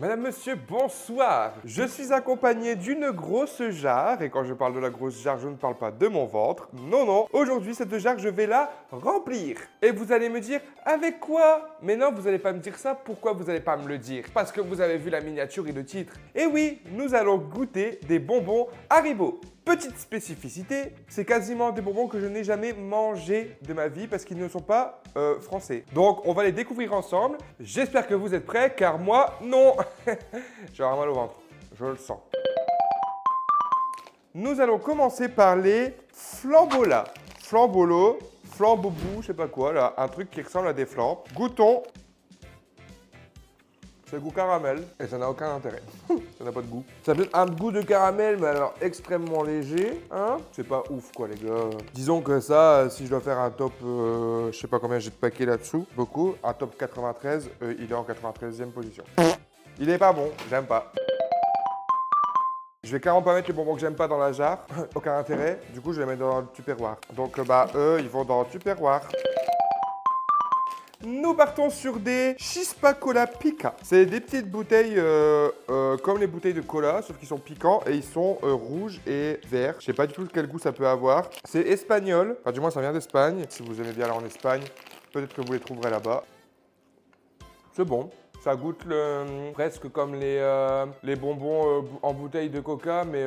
Madame, monsieur, bonsoir. Je suis accompagné d'une grosse jarre, et quand je parle de la grosse jarre, je ne parle pas de mon ventre. Non, non, aujourd'hui, cette jarre, je vais la remplir. Et vous allez me dire, avec quoi? Mais non, vous n'allez pas me dire ça, pourquoi vous n'allez pas me le dire? Parce que vous avez vu la miniature et le titre. Et oui, nous allons goûter des bonbons Haribo. Petite spécificité, c'est quasiment des bonbons que je n'ai jamais mangés de ma vie parce qu'ils ne sont pas français. Donc, on va les découvrir ensemble. J'espère que vous êtes prêts, car moi, non. J'ai vraiment mal au ventre, je le sens. Nous allons commencer par les flambola. Flambolo, flambobou, je sais pas quoi, là, un truc qui ressemble à des flambes. Goûtons. C'est goût caramel et ça n'a aucun intérêt. Ça n'a pas de goût. Ça a un goût de caramel, mais alors extrêmement léger. Hein? C'est pas ouf, quoi, les gars. Disons que ça, si je dois faire un top, je sais pas combien j'ai de paquets là-dessous, beaucoup, un top 93, il est en 93e position. Il est pas bon, j'aime pas. Je vais carrément pas mettre les bonbons que j'aime pas dans la jarre. Aucun intérêt. Du coup, je vais les mettre dans le tupperware. Donc, eux, ils vont dans le tupperware. Nous partons sur des Chispa Cola Pica. C'est des petites bouteilles comme les bouteilles de cola, sauf qu'ils sont piquants et ils sont rouges et verts. Je sais pas du tout quel goût ça peut avoir. C'est espagnol, enfin du moins ça vient d'Espagne. Si vous aimez bien aller en Espagne, peut-être que vous les trouverez là-bas. C'est bon. Ça goûte presque comme les bonbons en bouteille de coca, mais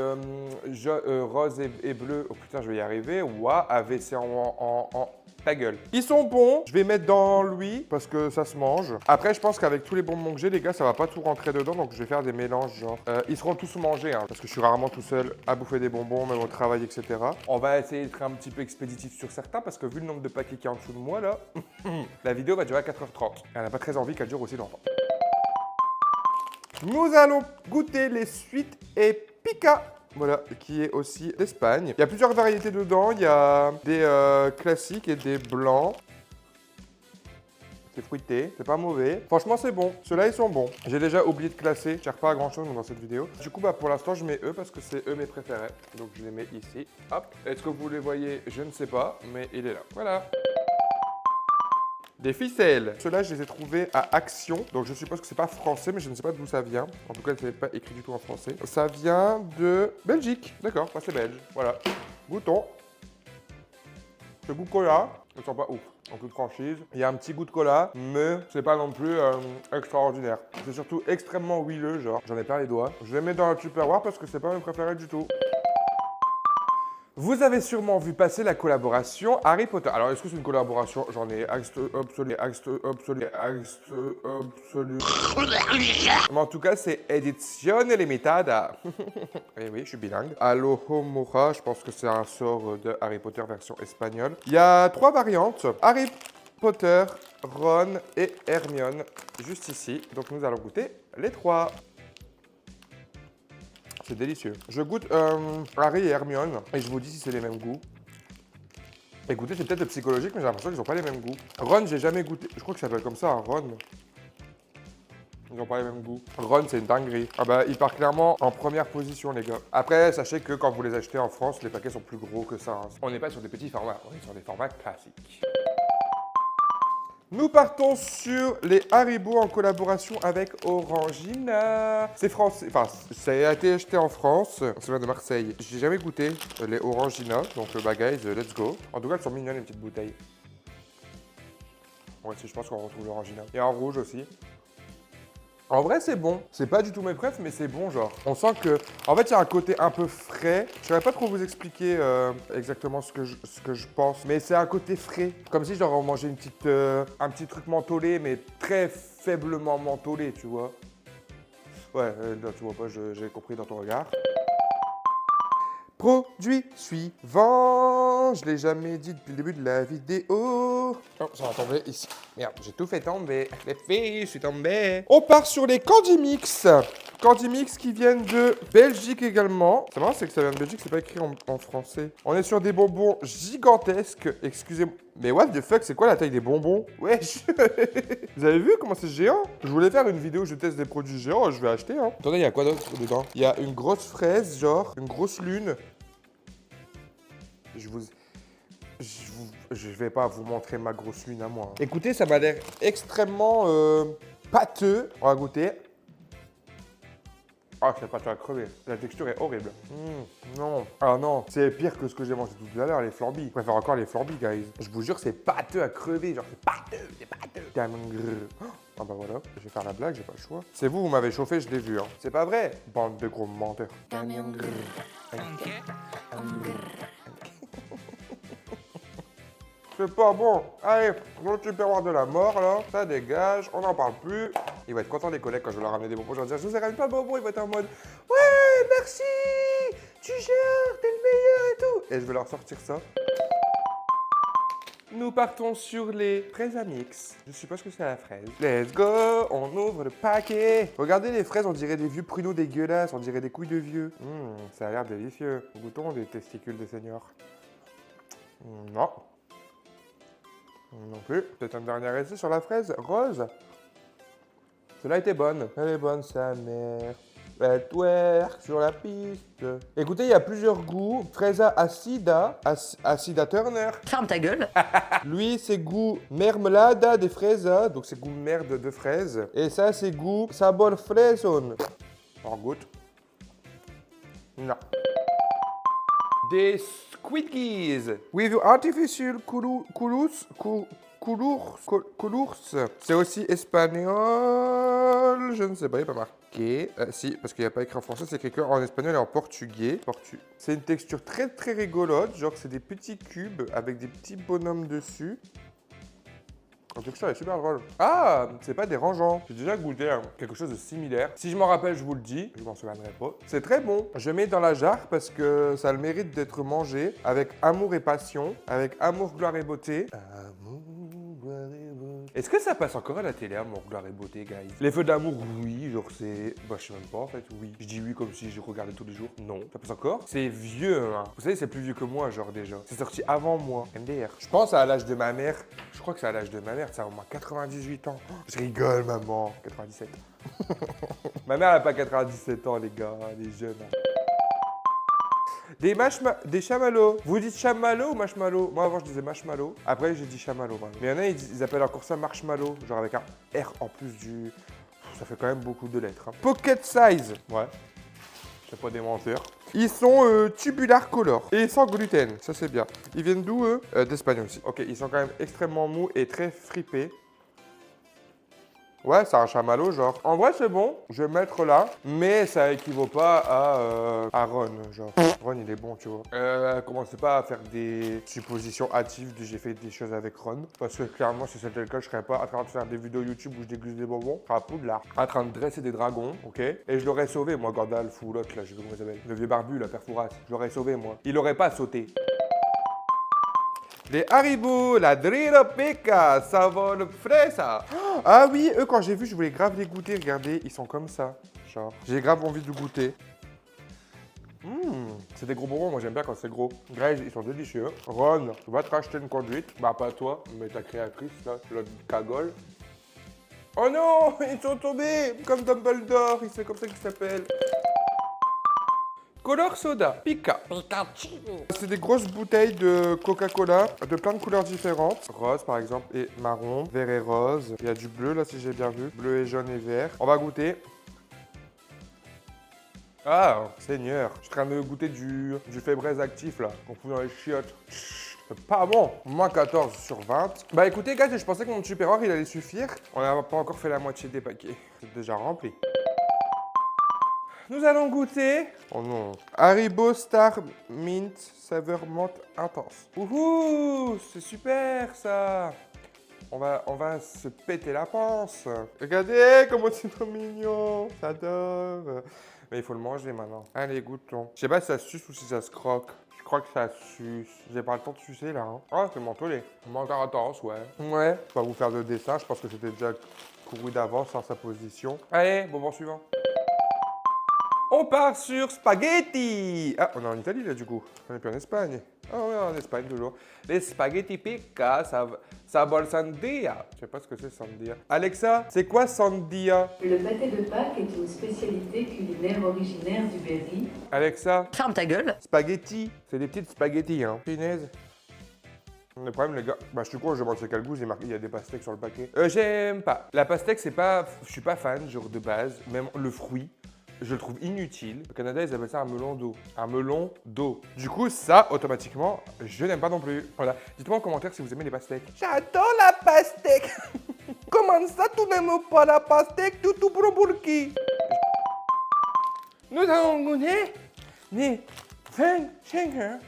rose et bleu. Oh putain, je vais y arriver. Ouah, AVC en ta gueule. Ils sont bons. Je vais mettre dans lui parce que ça se mange. Après, je pense qu'avec tous les bonbons que j'ai, les gars, ça va pas tout rentrer dedans. Donc, je vais faire des mélanges genre. Ils seront tous mangés, hein, parce que je suis rarement tout seul à bouffer des bonbons, même au travail, etc. On va essayer d'être un petit peu expéditif sur certains parce que vu le nombre de paquets qu'il y a en dessous de moi, là, la vidéo va durer à 4h30. Elle n'a pas très envie qu'elle dure aussi longtemps. Nous allons goûter les Sweet et Pica. Voilà, qui est aussi d'Espagne. Il y a plusieurs variétés dedans. Il y a des classiques et des blancs. C'est fruité, c'est pas mauvais. Franchement, c'est bon. Ceux-là, ils sont bons. J'ai déjà oublié de classer. Je cherche pas à grand-chose dans cette vidéo. Du coup, pour l'instant, je mets eux parce que c'est eux mes préférés. Donc, je les mets ici. Hop. Est-ce que vous les voyez? Je ne sais pas, mais il est là. Voilà. Des ficelles. Ceux-là, je les ai trouvés à Action. Donc, je suppose que c'est pas français, mais je ne sais pas d'où ça vient. En tout cas, ce n'est pas écrit du tout en français. Ça vient de Belgique. D'accord, c'est belge. Voilà. Goûtons. Ce goût cola, ils sont pas ouf. En toute franchise, il y a un petit goût de cola, mais c'est pas non plus extraordinaire. C'est surtout extrêmement huileux, genre. J'en ai plein les doigts. Je les mets dans le Tupperware parce que c'est pas mes préférés du tout. Vous avez sûrement vu passer la collaboration Harry Potter. Alors, est-ce que c'est une collaboration? J'en ai absolu. Mais en tout cas, c'est Edizione Limitada. Eh oui, je suis bilingue. Alohomora, je pense que c'est un sort de Harry Potter version espagnole. Il y a 3 variantes. Harry Potter, Ron et Hermione, juste ici. Donc, nous allons goûter les 3. C'est délicieux. Je goûte Harry et Hermione et je vous dis si c'est les mêmes goûts. Écoutez, c'est peut-être psychologique, mais j'ai l'impression qu'ils n'ont pas les mêmes goûts. Ron, j'ai jamais goûté. Je crois que ça s'appelle comme ça, un Ron. Ils n'ont pas les mêmes goûts. Ron, c'est une dinguerie. Ah bah, il part clairement en première position, les gars. Après, sachez que quand vous les achetez en France, les paquets sont plus gros que ça. Hein. On n'est pas sur des petits formats, on est sur des formats classiques. Nous partons sur les Haribo en collaboration avec Orangina. C'est français, enfin ça a été acheté en France, ça vient de Marseille. J'ai jamais goûté les Orangina, donc guys, let's go. En tout cas, elles sont mignonnes les petites bouteilles. Ouais, je pense qu'on retrouve l'Orangina. Il y a en rouge aussi. En vrai, c'est bon. C'est pas du tout mes préfs, mais c'est bon, genre. On sent que... En fait, il y a un côté un peu frais. Je saurais pas trop vous expliquer exactement ce que je pense, mais c'est un côté frais. Comme si j'aurais mangé un petit truc mentholé, mais très faiblement mentholé, tu vois. Ouais, non, tu vois pas, j'ai compris dans ton regard. Produit suivant. Je l'ai jamais dit depuis le début de la vidéo. Oh, ça va tomber ici. Merde, j'ai tout fait tomber. Les filles, je suis tombé. On part sur les Candy Mix. Candy Mix qui viennent de Belgique également. C'est marrant, c'est que ça vient de Belgique, c'est pas écrit en français. On est sur des bonbons gigantesques. Excusez-moi. Mais what the fuck, c'est quoi la taille des bonbons? Wesh. Vous avez vu comment c'est géant? Je voulais faire une vidéo où je teste des produits géants, je vais acheter. Hein. Attendez, il y a quoi d'autre dedans? Il y a une grosse fraise, genre, une grosse lune. Je vais pas vous montrer ma grosse lune à moi. Hein. Écoutez, ça m'a l'air extrêmement pâteux. On va goûter. Ah, c'est pas à crever. La texture est horrible. Non. Ah non, c'est pire que ce que j'ai mangé tout à l'heure, les flambis. Je préfère encore les flambis, guys. Je vous jure, c'est pâteux à crever. Genre, c'est pâteux, c'est pâteux. Ah bah voilà, je vais faire la blague, j'ai pas le choix. C'est vous m'avez chauffé, je l'ai vu. Hein. C'est pas vrai, bande de gros menteurs. C'est pas bon. Allez, dans le tupperware de la mort, là, ça dégage, on n'en parle plus. Il va être content, les collègues, quand je vais leur ramener des bonbons. Je vais leur dire, je vous ai ramené pas de bonbons. Il va être en mode, ouais, merci, tu gères, t'es le meilleur et tout. Et je vais leur sortir ça. Nous partons sur les fraises à mix. Je suppose que c'est la fraise. Let's go, on ouvre le paquet. Regardez les fraises, on dirait des vieux pruneaux dégueulasses, on dirait des couilles de vieux. Ça a l'air délicieux. Goûtons des testicules des seniors. Non. Non plus. Peut-être un dernier essai sur la fraise rose. Celle-là était bonne. Elle est bonne, sa mère. Elle twerk sur la piste. Écoutez, il y a plusieurs goûts. Fraisa acida, acida Turner. Ferme ta gueule. Lui, c'est goût mermelada de fresa, donc c'est goût merde de fraise. Et ça, c'est goût sabor freson. On goûte. Non. Des squidgies with artificial colors. C'est aussi espagnol. Je ne sais pas, il n'est pas marqué. Si, parce qu'il n'y a pas écrit en français, c'est écrit en espagnol et en portugais. C'est une texture très très rigolote. Genre, c'est des petits cubes avec des petits bonhommes dessus. La texture est super drôle. Ah, c'est pas dérangeant. J'ai déjà goûté quelque chose de similaire. Si je m'en rappelle, je vous le dis. Je m'en souviendrai pas. C'est très bon. Je mets dans la jarre parce que ça a le mérite d'être mangé avec amour et passion, avec amour, gloire et beauté. Amour, gloire et beauté. Est-ce que ça passe encore à la télé, amour, gloire et beauté, guys? Les feux d'amour, oui. Genre c'est... Bah, je sais même pas, en fait. Oui. Je dis oui comme si je regardais tous les jours. Non. Ça passe encore? C'est vieux, hein. Vous savez, c'est plus vieux que moi, genre, déjà. C'est sorti avant moi. MDR. Je pense à l'âge de ma mère. Je crois que c'est à l'âge de ma mère. Ça a au moins 98 ans. Je rigole, maman. 97. Ma mère n'a pas 97 ans, les gars. Elle est jeune. Des chamallows. Vous dites chamallow ou marshmallow? Moi, avant, je disais marshmallow. Après, j'ai dit chamallow. Mais il y en a, ils appellent encore ça marshmallow. Genre avec un R en plus du... Ça fait quand même beaucoup de lettres. Hein. Pocket size. Ouais. Je sais pas des menteurs. Ils sont tubular color et sans gluten. Ça, c'est bien. Ils viennent d'où, eux? D'Espagne aussi. Ok, ils sont quand même extrêmement mous et très fripés. Ouais, c'est un chamallow, genre. En vrai, c'est bon. Je vais mettre là. Mais ça équivaut pas à Ron, genre. Ron, il est bon, tu vois. Commencez pas à faire des suppositions hâtives de j'ai fait des choses avec Ron. Parce que clairement, si c'était le cas, je serais pas en train de faire des vidéos YouTube où je déglusse des bonbons. Je serais à Poudlard. En train de dresser des dragons, ok? Et je l'aurais sauvé, moi, Gandalf ou l'autre, là, je sais pas comment il s'appelle. Le vieux barbu, la Père Fouras. Je l'aurais sauvé, moi. Il aurait pas sauté. Les Haribo, la Drilo Pica, savon fresa. Ah oui, eux, quand j'ai vu, je voulais grave les goûter. Regardez, ils sont comme ça. Genre, j'ai grave envie de goûter. C'est des gros bonbons, moi j'aime bien quand c'est gros. Guys, ils sont délicieux. Ron, va te racheter une conduite. Bah, pas toi, mais ta créatrice, là, l'autre cagole. Oh non, ils sont tombés comme Dumbledore, c'est comme ça qu'il s'appelle. Color soda, Pika. C'est des grosses bouteilles de Coca-Cola de plein de couleurs différentes. Rose par exemple et marron, vert et rose. Il y a du bleu là si j'ai bien vu. Bleu et jaune et vert. On va goûter. Ah, Seigneur. Je suis en train de goûter du Febreze actif là. On fout dans les chiottes. C'est pas bon. Moins 14 sur 20. Bah écoutez gars, je pensais que mon supérieur il allait suffire. On n'a pas encore fait la moitié des paquets. C'est déjà rempli. Nous allons goûter. Oh non. Haribo Star Mint saveur menthe intense. Ouhou, c'est super ça. On va se péter la panse. Regardez comment c'est trop mignon. J'adore. Mais il faut le manger maintenant. Allez, goûtons. Je sais pas si ça suce ou si ça se croque. Je crois que ça suce. J'ai pas le temps de sucer là. Hein. Ah, c'est mentholé. Menthe intense, ouais. Ouais. Je vais pas vous faire de dessin. Je pense que c'était déjà couru d'avance dans sa position. Allez, bonbon suivant. On part sur spaghetti. Ah, on est en Italie là du coup. On n'est plus en Espagne. Ah oui, en Espagne toujours. Les spaghetti pica, sabor sandia. Je sais pas ce que c'est sandia. Alexa, c'est quoi sandia? Le pâté de Pâques est une spécialité culinaire originaire du Berry. Alexa, Ferme ta gueule. spaghetti. C'est des petites spaghettis, hein. Punaise. Le problème, les gars, bah je suis con, je demande c'est quel goût, j'ai marqué, il y a des pastèques sur le paquet. J'aime pas. La pastèque, c'est pas, je suis pas fan, genre de base, même le fruit. je le trouve inutile. Au Canada, ils appellent ça un melon d'eau. Un melon d'eau. Du coup, ça, automatiquement, je n'aime pas non plus. Voilà. Dites-moi en commentaire si vous aimez les pastèques. J'adore la pastèque. Comment ça, tu n'aimes pas la pastèque, tout pour qui? Nous allons goûter les 5 shakers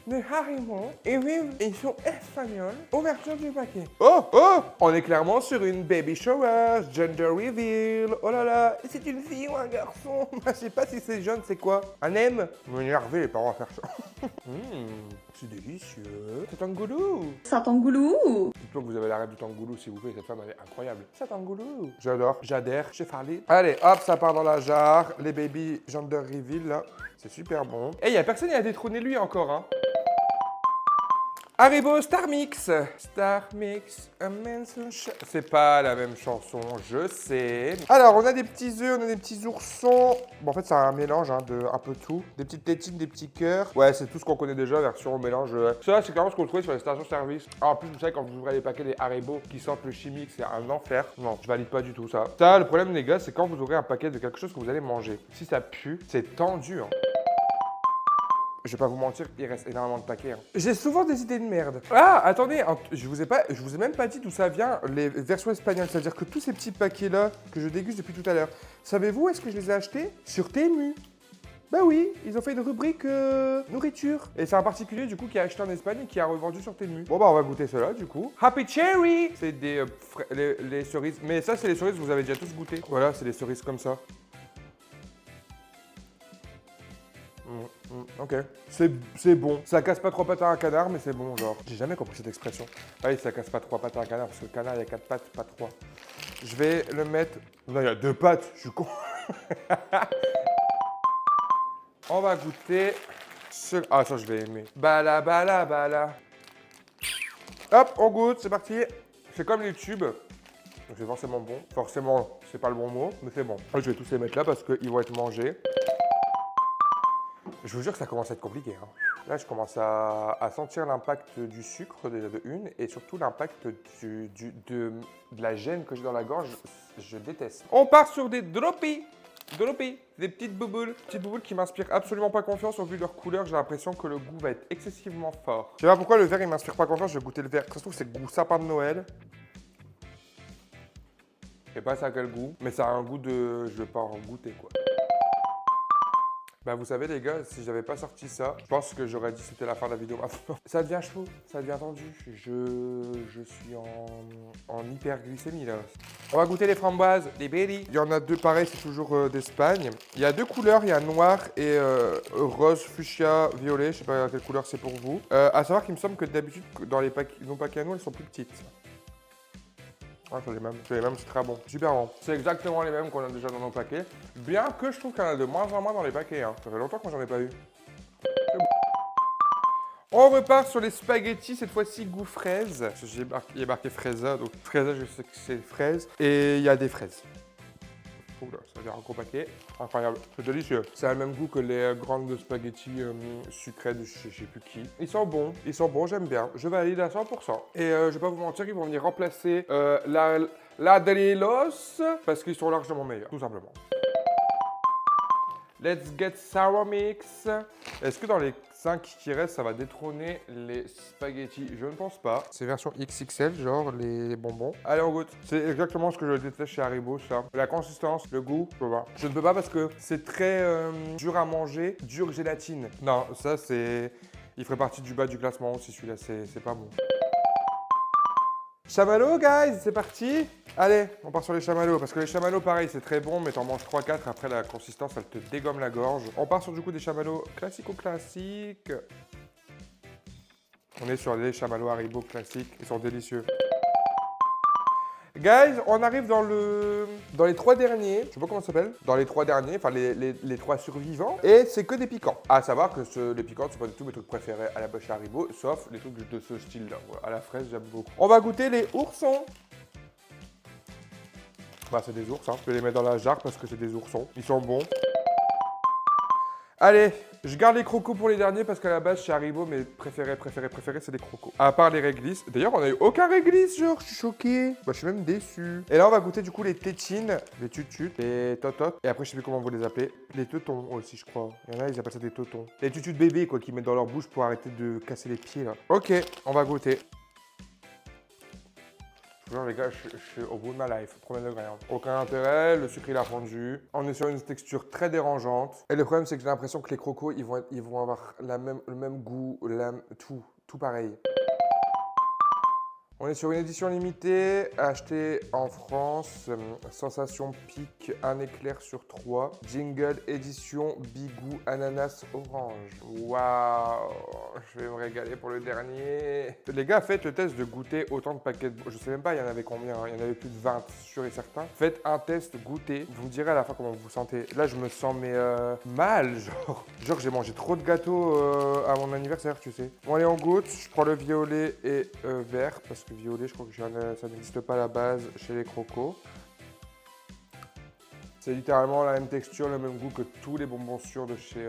de Haribo et vive ils sont espagnols. Ouverture du paquet. Oh, oh, on est clairement sur une baby shower, gender reveal. Oh là là, c'est une fille ou un garçon? Je sais pas si c'est jeune, c'est quoi? Un M? Vous m'énervez les parents à faire ça. C'est délicieux. C'est tangoulou. Ça t'engoulou. Dites-moi que vous avez la rêve du tangoulou, s'il vous plaît. Cette femme, elle est incroyable. C'est tangoulou. J'adore. J'adhère. J'ai parlé. Allez, hop, ça part dans la jarre. Les baby gender reveal, là. C'est super bon. Et il y a personne qui a détrôné lui encore, hein. Haribo Star Mix. Star Mix, c'est pas la même chanson, je sais. Alors, on a des petits œufs, on a des petits oursons. Bon, en fait, c'est un mélange hein, de un peu tout. Des petites tétines, des petits cœurs. Ouais, c'est tout ce qu'on connaît déjà, version mélange. Ça, c'est clairement ce qu'on trouvait sur les stations-service. Ah, en plus, vous savez, quand vous ouvrez les paquets des Haribo qui sentent le chimique, c'est un enfer. Non, je valide pas du tout ça. Ça, le problème, les gars, c'est quand vous aurez un paquet de quelque chose que vous allez manger. Si ça pue, c'est tendu. Hein. Je vais pas vous mentir, il reste énormément de paquets. Hein. J'ai souvent des idées de merde. Ah, attendez, je vous ai même pas dit d'où ça vient, les versions espagnoles. C'est-à-dire que tous ces petits paquets-là que je déguste depuis tout à l'heure, savez-vous où est-ce que je les ai achetés? Sur Temu. Bah oui, ils ont fait une rubrique nourriture. Et c'est un particulier du coup qui a acheté en Espagne et qui a revendu sur Temu. Bon bah on va goûter cela du coup. Happy Cherry. C'est des les cerises. Mais ça c'est les cerises que vous avez déjà tous goûté. Voilà, c'est les cerises comme ça. Ok, c'est bon. Ça casse pas trois pattes à un canard, mais c'est bon, genre. J'ai jamais compris cette expression. Ah oui, ça casse pas trois pattes à un canard, parce que le canard, il y a 4 pattes, pas 3. Je vais le mettre... Non, il y a 2 pattes, je suis con. On va goûter... Ah, ça, je vais aimer. Bala, bala, bala. Hop, on goûte, c'est parti. C'est comme les tubes. Donc c'est forcément bon. Forcément, c'est pas le bon mot, mais c'est bon. Je vais tous les mettre là parce qu'ils vont être mangés. Je vous jure que ça commence à être compliqué. Hein. Là, je commence à sentir l'impact du sucre déjà de une et surtout l'impact de la gêne que j'ai dans la gorge. Je déteste. On part sur des droppies. Droppies, des petites bouboules. Petites bouboules qui m'inspirent absolument pas confiance au vu de leur couleur. J'ai l'impression que le goût va être excessivement fort. Je sais pas pourquoi le verre il m'inspire pas confiance. Je vais goûter le verre. Ça se trouve c'est goût sapin de Noël. Je sais pas ça a quel goût, mais ça a un goût de... Je vais pas en goûter quoi. Bah vous savez les gars, si j'avais pas sorti ça, je pense que j'aurais dit c'était la fin de la vidéo maintenant. Ça devient chaud, ça devient tendu. Je suis en hyperglycémie là. On va goûter les framboises, les berries. Il y en a deux pareils, c'est toujours d'Espagne. Il y a deux couleurs, il y a noir et rose, fuchsia, violet. Je sais pas quelle couleur c'est pour vous. À savoir qu'il me semble que d'habitude dans les nos paquets à nous, elles sont plus petites. Ah, c'est les mêmes, c'est très bon. Super bon. C'est exactement les mêmes qu'on a déjà dans nos paquets. Bien que je trouve qu'il y en a de moins en moins dans les paquets. Hein. Ça fait longtemps que j'en ai pas eu. Bon. On repart sur les spaghettis, cette fois-ci goût fraise. Il y a marqué fraisa, donc fraisa, je sais que c'est fraise. Et il y a des fraises. Oula, ça veut dire un gros paquet. Incroyable, c'est délicieux. Ça a le même goût que les grandes spaghettis sucrés de je sais plus qui. Ils sont bons, j'aime bien. Je valide à 100%. Et je vais pas vous mentir, ils vont venir remplacer la Delilos parce qu'ils sont largement meilleurs, tout simplement. Let's get sour mix. Est-ce que dans les 5 qui restent, ça va détrôner les spaghettis? Je ne pense pas. C'est version XXL, genre les bonbons. Allez, on goûte. C'est exactement ce que je déteste chez Haribo, ça. La consistance, le goût, je peux pas. Je ne peux pas parce que c'est très dur à manger, dur gélatine. Non, ça c'est... Il ferait partie du bas du classement aussi, celui-là, c'est pas bon. Chamallows, guys, c'est parti. Allez, on part sur les chamallows, parce que les chamallows, pareil, c'est très bon, mais t'en manges 3-4, après la consistance, elle te dégomme la gorge. On part sur du coup des chamallows classico-classiques. On est sur les chamallows Haribo classiques, ils sont délicieux. Guys, on arrive dans les 3 derniers, je sais pas comment ça s'appelle, dans les 3 derniers, enfin les 3 survivants, et c'est que des piquants. À savoir que les piquants, c'est pas du tout mes trucs préférés à la bâche Haribo, sauf les trucs de ce style-là. À la fraise, j'aime beaucoup. On va goûter les oursons. Bah, c'est des ours, hein. Je vais les mettre dans la jarre parce que c'est des oursons. Ils sont bons. Allez, je garde les crocos pour les derniers parce qu'à la base, chez Haribo, mes préférés, c'est les crocos. À part les réglisses. D'ailleurs, on a eu aucun réglisse, genre, je suis choqué. Bah, je suis même déçu. Et là, on va goûter du coup les tétines, les tutut, les tototes. Et après, je sais plus comment vous les appelez. Les teutons aussi, je crois. Il y en a, ils appellent ça des teutons. Les tutut de bébé, quoi, qu'ils mettent dans leur bouche pour arrêter de casser les pieds, là. Ok, on va goûter. Non, les gars, je suis au bout de ma life, premier degré. Hein. Aucun intérêt, le sucre il a fondu. On est sur une texture très dérangeante. Et le problème, c'est que j'ai l'impression que les crocos, ils vont avoir le même goût, tout pareil. On est sur une édition limitée, achetée en France, Sensation Pic, un éclair sur 3, Jingle édition Bigou Ananas Orange. Waouh, je vais me régaler pour le dernier. Les gars, faites le test de goûter autant de paquets de... Je sais même pas, il y en avait combien, hein. Il y en avait plus de 20, sûr et certain. Faites un test, goûtez, vous me direz à la fin comment vous vous sentez. Là, je me sens mal, genre j'ai mangé trop de gâteaux à mon anniversaire, tu sais. Bon, allez, on goûte, je prends le violet et vert, parce que violet, je crois que ça n'existe pas à la base chez les crocos. C'est littéralement la même texture, le même goût que tous les bonbons sûrs de chez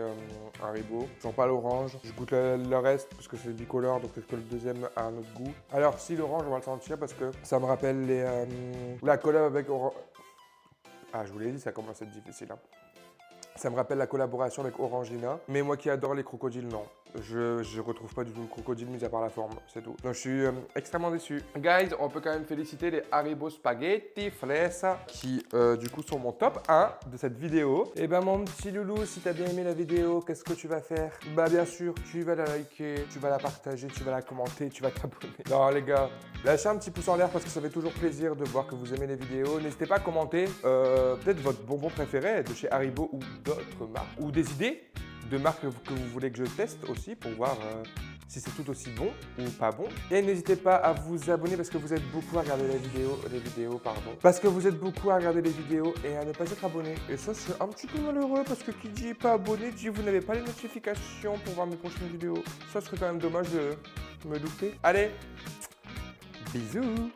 Haribo. Je sens pas l'orange. Je goûte le reste parce que c'est bicolore, donc peut-être que le deuxième a un autre goût. Alors si l'orange, on va le sentir parce que ça me rappelle la collab avec orange. Ah, je vous l'ai dit, ça commence à être difficile. Hein. Ça me rappelle la collaboration avec Orangina. Mais moi qui adore les crocodiles, non. Je retrouve pas du tout le crocodile, mis à part la forme, c'est tout. Donc je suis extrêmement déçu. Guys, on peut quand même féliciter les Haribo Spaghetti Flessa qui du coup sont mon top 1 de cette vidéo. Et ben mon petit loulou, si t'as bien aimé la vidéo, qu'est-ce que tu vas faire? Bah bien sûr, tu vas la liker, tu vas la partager, tu vas la commenter, tu vas t'abonner. Non les gars, lâchez un petit pouce en l'air parce que ça fait toujours plaisir de voir que vous aimez les vidéos. N'hésitez pas à commenter peut-être votre bonbon préféré de chez Haribo ou d'autres marques. Ou des idées de marques que vous voulez que je teste aussi pour voir si c'est tout aussi bon ou pas bon. Et n'hésitez pas à vous abonner parce que vous êtes beaucoup à regarder les vidéos. Parce que vous êtes beaucoup à regarder les vidéos et à ne pas être abonné. Et ça, c'est un petit peu malheureux parce que qui dit pas abonné dit vous n'avez pas les notifications pour voir mes prochaines vidéos. Ça serait quand même dommage de me louper. Allez, bisous!